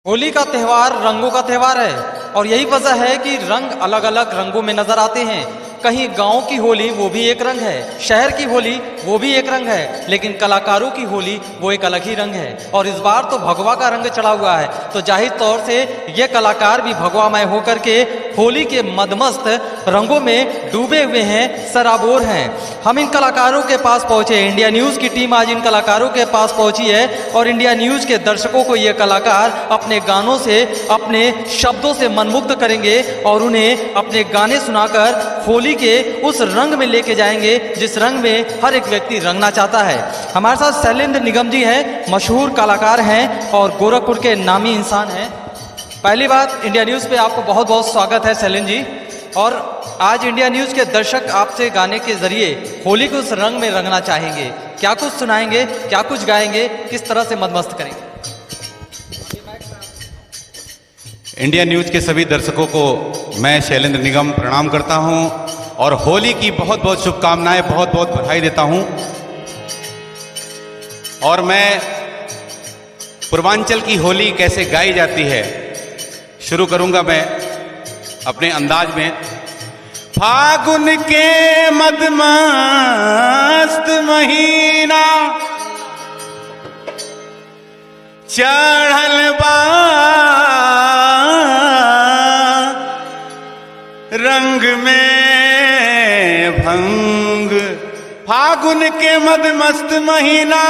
होली का त्यौहार रंगों का त्यौहार है और यही वजह है कि रंग अलग अलग रंगों में नजर आते हैं। कहीं गांव की होली वो भी एक रंग है, शहर की होली वो भी एक रंग है, लेकिन कलाकारों की होली वो एक अलग ही रंग है। और इस बार तो भगवा का रंग चढ़ा हुआ है, तो जाहिर तौर से ये कलाकार भी भगवामय होकर के होली के मदमस्त रंगों में डूबे हुए हैं, सराबोर हैं। हम इन कलाकारों के पास पहुंचे, इंडिया न्यूज़ की टीम आज इन कलाकारों के पास पहुंची है और इंडिया न्यूज़ के दर्शकों को ये कलाकार अपने गानों से, अपने शब्दों से मनमुग्ध करेंगे और उन्हें अपने गाने सुनाकर होली के उस रंग में लेके जाएंगे जिस रंग में हर एक व्यक्ति रंगना चाहता है। हमारे साथ शैलेंद्र निगम जी हैं, मशहूर कलाकार हैं और गोरखपुर के नामी इंसान हैं। पहली बात, इंडिया न्यूज़ पे आपको बहुत बहुत स्वागत है शैलेंद्र जी। और आज इंडिया न्यूज़ के दर्शक आपसे गाने के जरिए होली को उस रंग में रंगना चाहेंगे। क्या कुछ सुनाएंगे, क्या कुछ गाएंगे, किस तरह से मदमस्त करेंगे? इंडिया न्यूज़ के सभी दर्शकों को मैं शैलेंद्र निगम प्रणाम करता हूं और होली की बहुत बहुत शुभकामनाएं, बहुत बहुत बधाई देता हूं। और मैं पूर्वांचल की होली कैसे गाई जाती है शुरू करूंगा मैं अपने अंदाज में। फागुन के मदमस्त महीना चढ़ल बा रंग में भंग। फागुन के मदमस्त महीना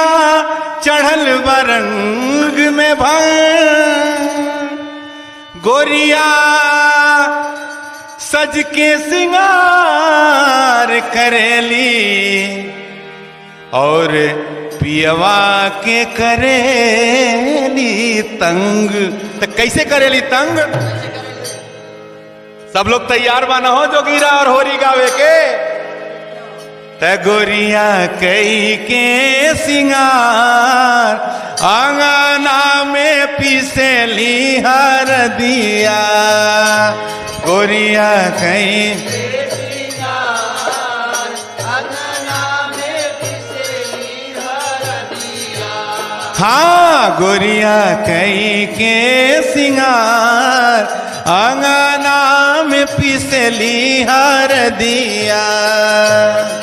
चढ़ल बा रंग में भंग। गोरिया सज के सिंगार करेली और पियवा के करेली तंग। तो कैसे करेली तंग? सब लोग तैयार बना हो जोगीरा और होरी गावे के। गोरिया कई के सिंगार आंगना में पिसेली हर दिया। गोरिया कई हाँ, गोरिया कई के सिंगार आंगना में पिसली हर दिया।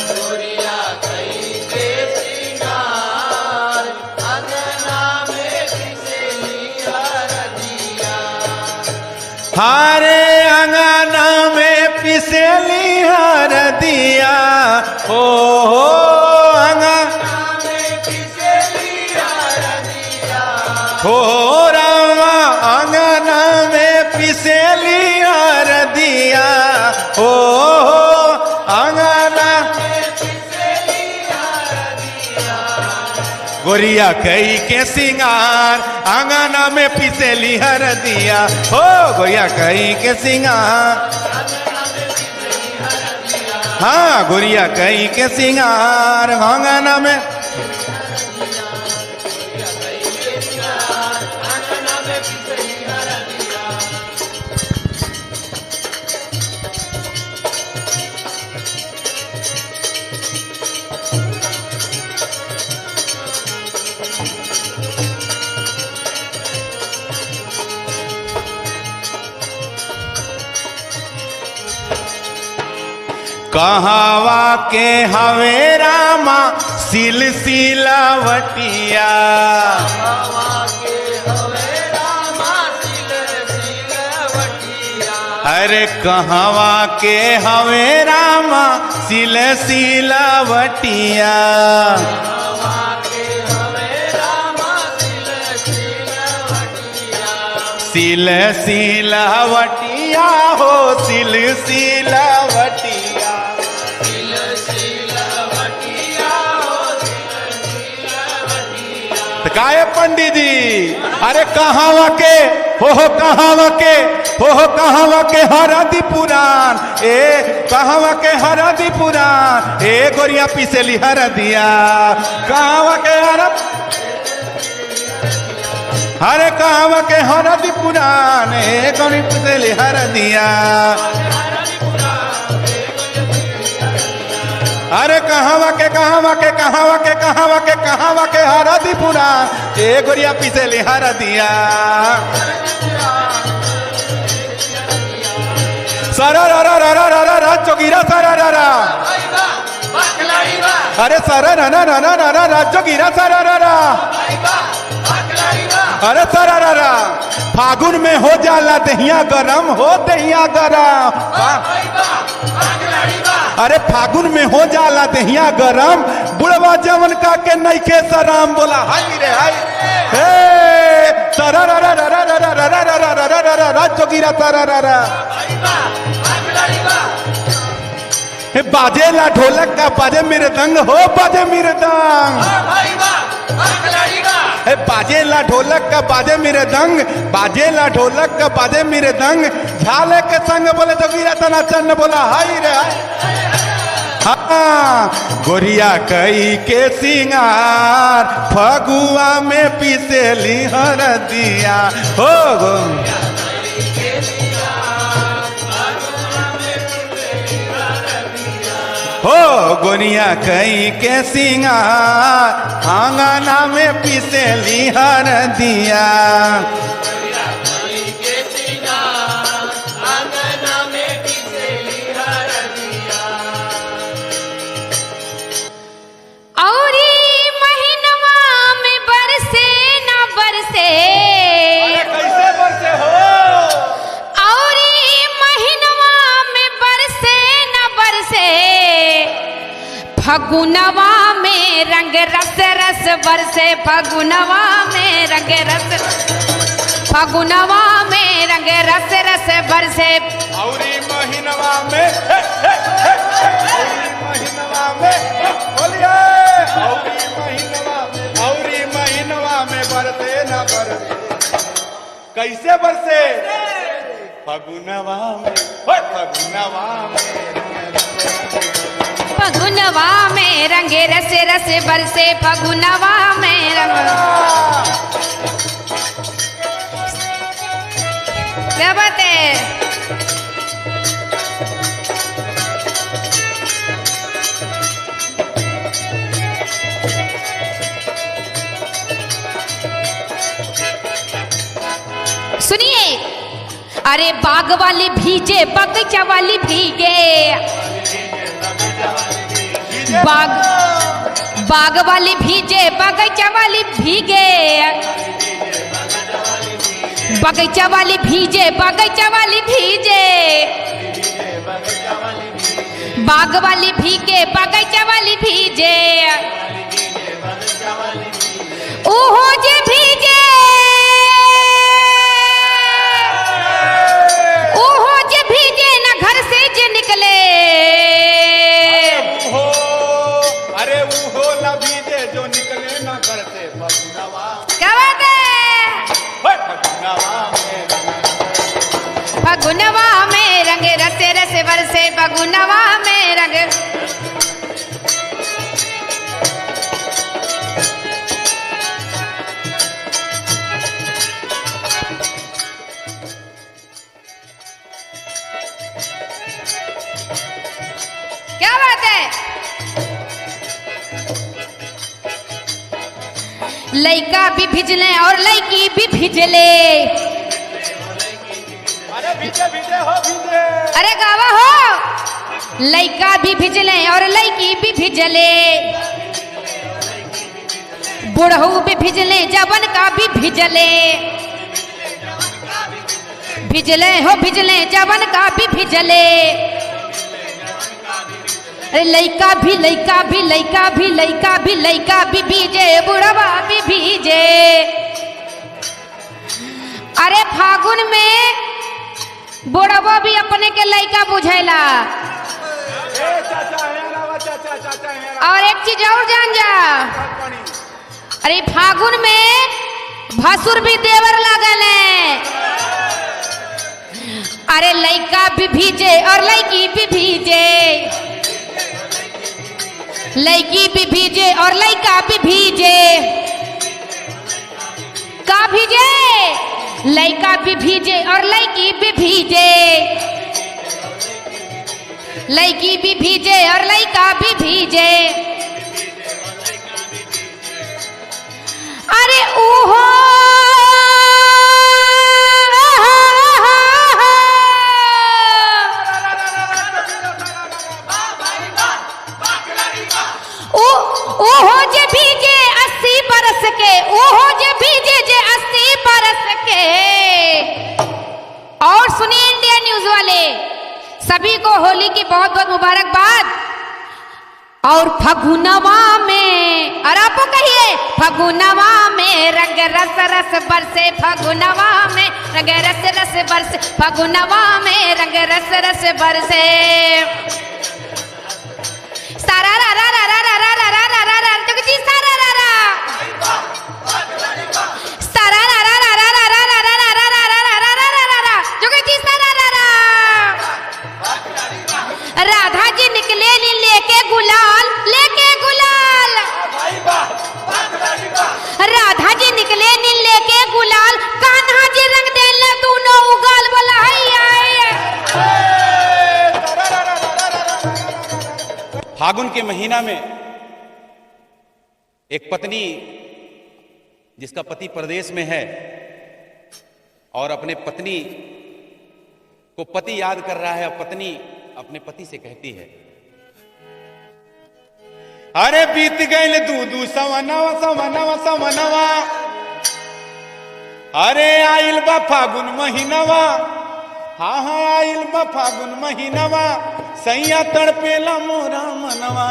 गोरिया कई के सिंगार आंगना में पिसली हर दिया। हारे आंगना में पिसली हर दिया। हो हो रामा आंगना में पिसेली हर दिया। हो आंगना में पिसेली हर दिया। गोरिया कई के सिंगार आंगना में पिसेली हर दिया। हो गोरिया कई के सिंगार हाँ, गोरिया कई के सिंगार आंगना में कहावा के हवे रामा सिलसिलावटिया। अरे कहावा के हवे रामा सिलसिलावटिया। सिलसिलावटिया हो सिलसिलावटिया। गाये पंडित जी, अरे कहावा के हो कहावा के हो कहावा के हरदी पुराण। ए कहावा के हरदी पुराण। ए गोरिया पिसेली हर दिया। कहावा के अरे कहावा के हरदी पुराण। ए गोरी पिसेली हर दिया। अरे कहावा के कहावा के कहावा के कहावा के कहावा के हरदी पुराण। ए गोरिया पिसेली हर दिया। सारा रा रा रा रा रा रा रा जोगीरा सारा रा रा। भाई वाह वाह खिलाड़ी वाह अरे सारा रा रा रा रा रा रा रा जोगीरा सारा रा रा। भाई वाह वाह खिलाड़ी वाह अरे सारा रा रा फागुन में हो जाला दहिया गरम हो दहिया गरम। भाई वाह वाह खिलाड़ी वाह अरे फागुन में हो जाला दहिया गरम बुढ़वा जवन का के नइखे सराम बोला हाय रे हाय हे सारा रा रा रा रा रा रा रा रा रा रा रा रा रा रा जोगीरा सारा रा रा। भाई वाह वाह खिलाड़ी वाह हे बाजेला ढोलक का बाजे मृदंग हो बाजे मृदंग। भाई वाह वाह खिलाड़ी वाह हे बाजेला ढोलक का बाजे मृदंग बाजेला ढोलक का बाजे मृदंग झाले के संग बोले जोगीरा तना चन्न बोला हाय रे हाय। हाँ गोरिया कई के सिंगार फगुआ में पिसेली हरदिया हो गो। हो गोरिया कई के सिंगार आंगना में पिसेली हरदिया। औरी महीनवा में बरसे न बरसे कैसे बरसे हो औरी महीनवा में बरसे न बरसे फगुनवा में रंग रस रस बरसे फगुनवा में रंग रस फगुनवा में रंग रस रस बरसे। औरी महीनवा में औरी महीनवा में बोलिए औरी महीनवा में बरसे ना बरसे कैसे बरसे फगुनवा में फगुनवा में फगुनवा में रंगे रस रस बरसे फगुनवा में रंग क्या बात है। सुनिए अरे बाग वाली भीजे बगीचा वाली भीगे बाग वाली भीजे बगीचा वाली भीगे बगीचा वाली भीजे बगीचा वाली भीजे बाग वाली भीगे बगीचा वाली भीजे ओहो जे भीगे ओहो जे भीगे ना घर से जे निकले अरे वो ना भीजे जो निकले ना घर से फगुनवा क्या बात है। फगुनवा में फगुनवा में रंग रसे रसे बरसे फगुनवा में रंग क्या बात है। लइका भी भिजले और लइकी भी भिजले अरे भीजे भीजे हो भीजे अरे गावा हो लइका भी भिजले और लइकी भी भिजले बुढ़ऊ भी भिजले जवन का भी भिजले भिजले हो भिजले जवन का भी भिजले अरे लइका भी लइका भी लइका भी लइका भी लइका भी भीजे बुढ़वा भी भीजे। अरे फागुन में बुढ़वा भी अपने के लइका बुझेला और एक चीज और जान जा अरे फागुन में भसुर भी देवर लागल है। अरे लइका भी भीजे और लइकी भी भीजे लइकी भी भीजे और लइका भी भीजे का भीजे लइका भी भीजे और लइकी भी भीजे लइकी भी भीजे और लइका भी भीजे। अरे ओहो सभी को होली की बहुत बहुत मुबारकबाद। और फगुनवा में, और आपको कहिए, फगुनवा में रंग रस रस बरसे, फगुनवा में रंग रस रस बरसे, फगुनवा में रंग रस रस बरसे। सारा रा रा रा रा रा रा रा रा रा रा रा जगजी सारा रा रा सारा रा रा रा रा रा रा रा रा रा रा रा रा रा रा रा रा जगजी सारा रा रा। राधा जी निकले नी लेके गुलाल, लेके गुलाल, राधा जी निकले नी लेके गुलाल, कान्हा जी रंग देले दोनों उगाल, बोला फागुन के महीना में एक पत्नी जिसका पति प्रदेश में है और अपने पत्नी को पति याद कर रहा है, और पत्नी अपने पति से कहती है, अरे बीत गए दूधू सवनवा सवनवा सवनवा, अरे आइल बा फागुन महीनवा, हाँ हाँ आइल बा फागुन महीनवा, सैया तड़पेला मोरा मनवा,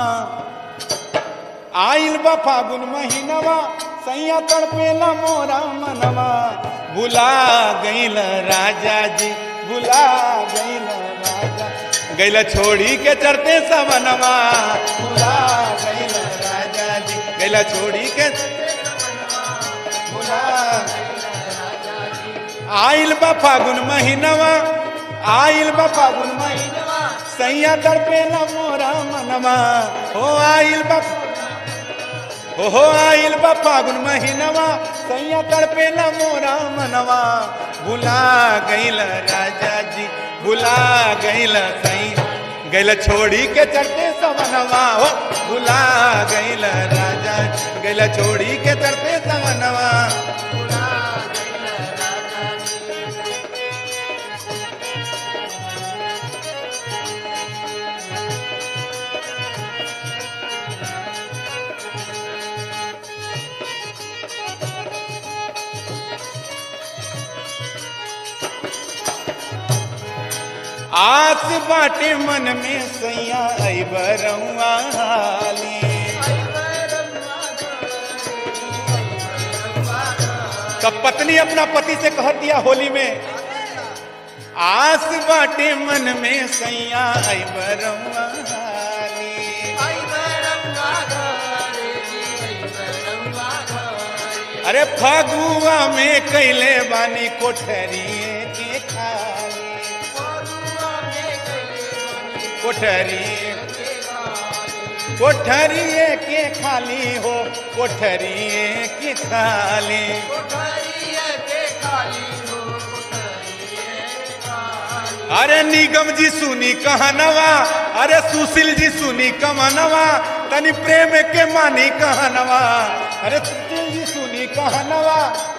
आइल बा फागुन महीनवा, सैया तड़पेला मोरा मनवा, भुला गईल राजा जी, भुला गईल राजा, गैला छोड़ी के चढ़ते सवनवा, भुला गईल राजा जी, गैला छोड़ी के भुला, आइल बा फागुन महीनवा, आइल बा फागुन महीनवा, सैया तड़पेला मोरा मनवा, हो आइल बा, हो आइल बा फागुन महीनवा, सैया तड़पेला मोरा मनवा, भुला गईल राजा जी, भुला गईल सैया, गैला छोड़ी के चढ़ते सवनवा, हो भुला गईल राजा, गैला छोड़ी के चढ़ते सवनवा, आस बाटे मन में सैया अइबरउआ हाली, तब पत्नी अपना पति से कह दिया होली में, आस बाटे मन में सैया अइबरउआ हाली, अरे फगुआ में कैले बानी कोठरिए के खाली, कोठरिए कोठरिए के खाली हो, कोठरिए के खाली, अरे निगम जी सुनी कहनवा, अरे सुशील जी सुनी कमनवा, तनी प्रेम के मानी कहनवा, अरे सुशील जी सुनी कहनवा,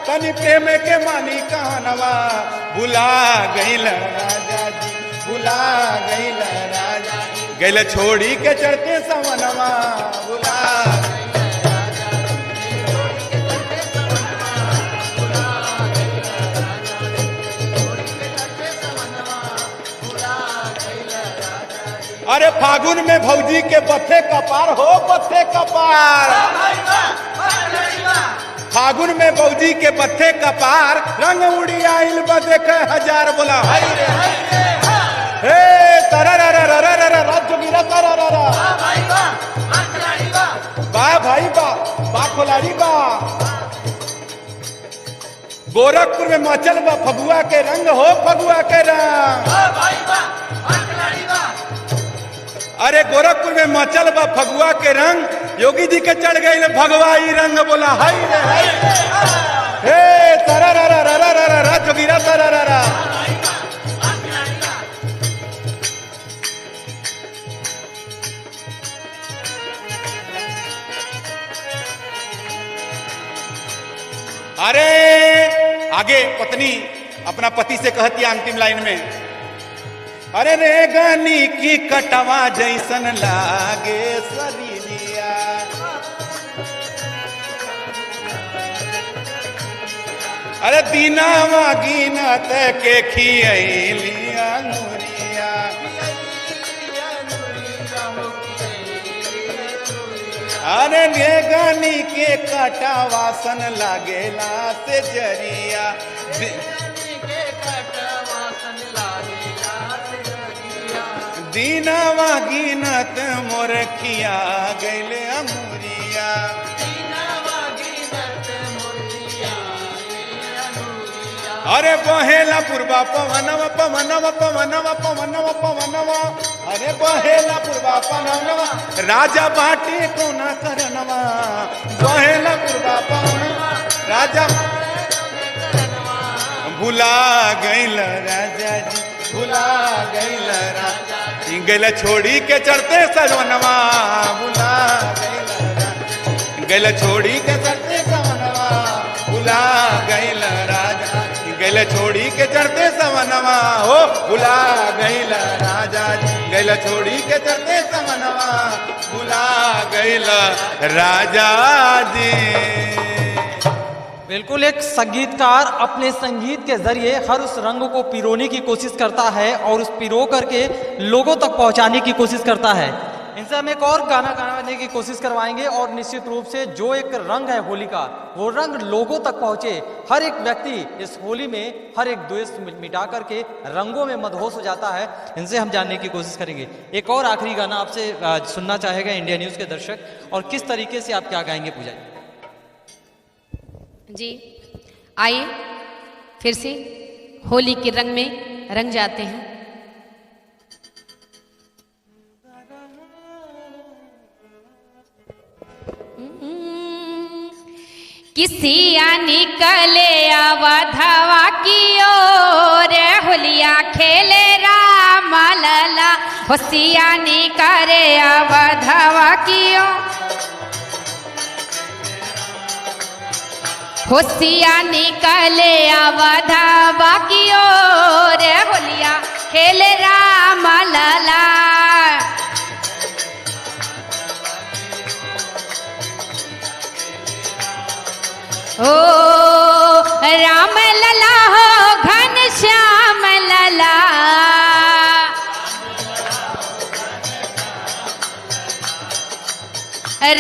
तनी प्रेम के मानी कहनवा, भुला गईल राजा जी, भुला गईल राजा, गैला छोड़ी के चढ़ते सवनवा, भुला अरे फागुन में भौजी के बथे कपार हो, बथे कपार, फागुन में भौजी के बथे कपार, रंग उड़ी आइल बा देखे हजार, बोला हे तरा रा रा रा रा रा रा राज्य गिरा तरा रा रा, बा भाई बा, बा खोलाड़ी बा, गोरखपुर में मचल बा फगुआ के रंग हो, फगुआ के रंग, अरे गोरखपुर में मचल बा फगुआ के रंग, योगी जी के चढ़ गई भगवाई रंग, बोला हाय रे हाय, हे तरा रा रा रा रा रा रा जोगिरा तरा रा रा, अरे आगे पत्नी अपना पति से कहती है अंतिम लाइन में, अरे रे गानी की कटवा जैसन लागे शरीरिया, अरे दीनावा गिनत के खियलिया मुरिया, अरे नेगानी के काटा वासन लागेला से जरिया के कटवासन लागेला से जरिया दीनावा गिनत मोर खिया गैले अमुरिया दीनवा गिनत मूर्तिया अनुरिया अरे बहेला पूर्वा पवनवा पवनवा पवनवा पवनवा पवनवा अरे बहेला पूर्वा पवनवा राजा बाटे कोना करनवा बहेला पूर्वा पवनवा राजा भुला गैल राजा जी भुला गैल राजा जी गैल छोड़ी के चढ़ते सजवनवा भुला गैल राजा गैल छोड़ी के चढ़ते सवनवा भुला गैल राजा गैल छोड़ी के चढ़ते सवनवा हो भुला गैल राजा जी गैल छोड़ी के चढ़ते सवनवा भुला गैल राजा जी। बिल्कुल, एक संगीतकार अपने संगीत के जरिए हर उस रंग को पिरोने की कोशिश करता है और उस पिरो करके लोगों तक पहुंचाने की कोशिश करता है। इनसे हम एक और गाना गाने की कोशिश करवाएंगे और निश्चित रूप से जो एक रंग है होली का, वो रंग लोगों तक पहुंचे, हर एक व्यक्ति इस होली में हर एक द्वेष मिटा करके रंगों में मदहोश हो जाता है। इनसे हम जानने की कोशिश करेंगे। एक और आखिरी गाना आपसे सुनना चाहेगा इंडिया न्यूज़ के दर्शक, और किस तरीके से आप क्या गाएंगे पूजा जी। आइए फिर से होली के रंग में रंग जाते हैं। किसिया निकले अवधवा की ओर होलिया खेले राम लला होसिया निकले अवधवा की ओर होसिया निकले अवधवा की ओर होलिया खेले राम लला ओ राम लला हो घन श्याम लला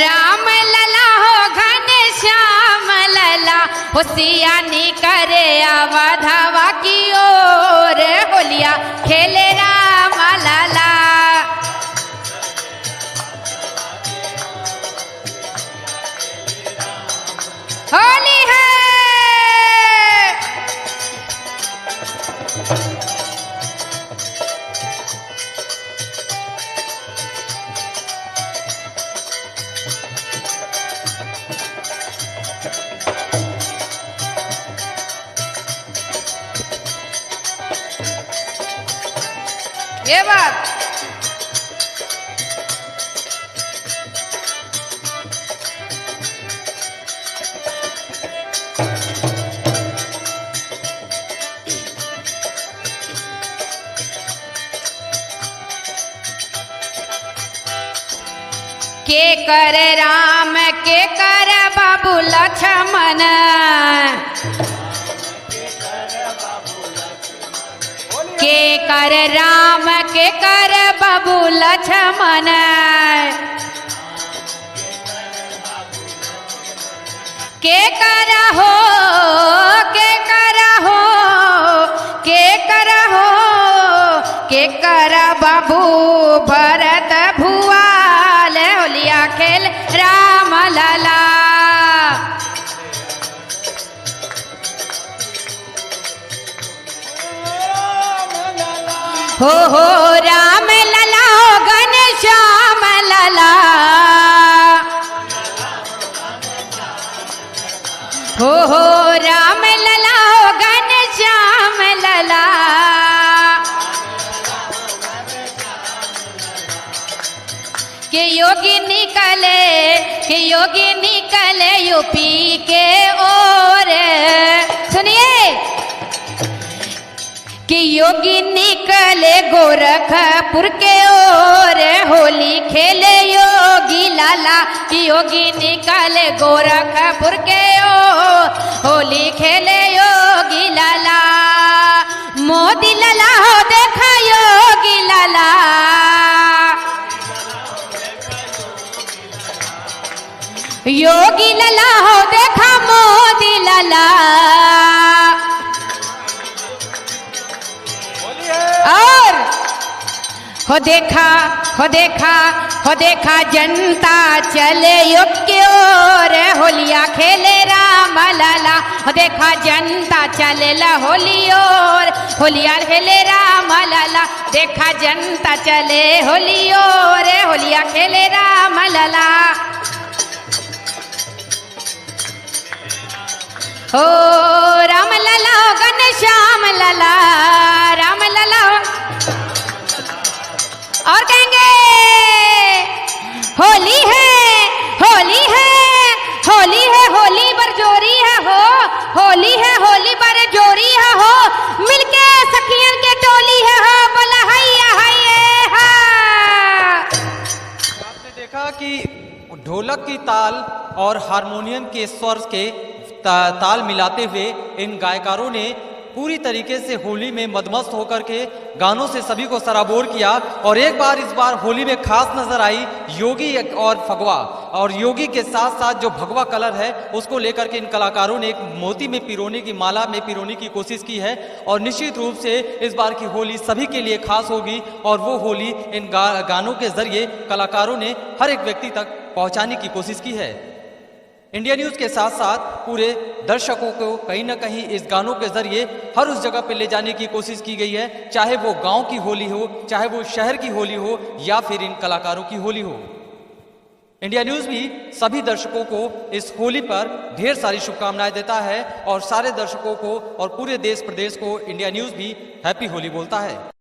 राम लला हो घन श्याम लला होसिया निकरे अवधवा की ओर होलिया खेले राम लला होली है। ये बात के कर राम के कर बाबू लक्ष्मण के कर राम के कर बाबू लक्ष्मण के कर हो के कर हो के कर हो के कर बाबू भरत भुआल होलिया खेल राम लला हो राम लला हो घन श्याम लला हो राम लला हो घन श्याम लला के योगी निकले यूपी के ओर सुनिए कि योगी निकले गोरखपुर के ओर होली खेले योगी लाला कि योगी निकले गोरखपुर के ओर होली खेले योगी लाला मोदी लाला हो देखा योगी लाला योगी लला हो देखा मोदी लला, और हो देखा हो देखा हो देखा जनता चले युग की ओर, होलिया खेले राम लला। हो देखा जनता चले ला होली और, होलिया खेले राम लला। देखा जनता चले होली और, होलिया खेले राम लला। हो राम लला हो घनश्याम लला, राम लला हो। और कहेंगे होली है होली है होली है होली बरजोरी है हो, होली है होली बरजोरी है हो, मिलके सखियन के टोली है हो, बोला हैया हैया हा। आपने देखा कि ढोलक की ताल और हारमोनियम के स्वर के ताल मिलाते हुए इन गायकारों ने पूरी तरीके से होली में मदमस्त होकर के गानों से सभी को सराबोर किया। और एक बार इस बार होली में खास नजर आई योगी और फगवा, और योगी के साथ साथ जो भगवा कलर है उसको लेकर के इन कलाकारों ने एक मोती में पिरोने की माला में पिरोने की कोशिश की है। और निश्चित रूप से इस बार की होली सभी के लिए खास होगी, और वो होली इन गानों के जरिए कलाकारों ने हर एक व्यक्ति तक पहुंचाने की कोशिश की है। इंडिया न्यूज के साथ साथ पूरे दर्शकों को कहीं ना कहीं इस गानों के जरिए हर उस जगह पे ले जाने की कोशिश की गई है, चाहे वो गांव की होली हो, चाहे वो शहर की होली हो, या फिर इन कलाकारों की होली हो। इंडिया न्यूज भी सभी दर्शकों को इस होली पर ढेर सारी शुभकामनाएं देता है, और सारे दर्शकों को और पूरे देश प्रदेश को इंडिया न्यूज भी हैप्पी होली बोलता है।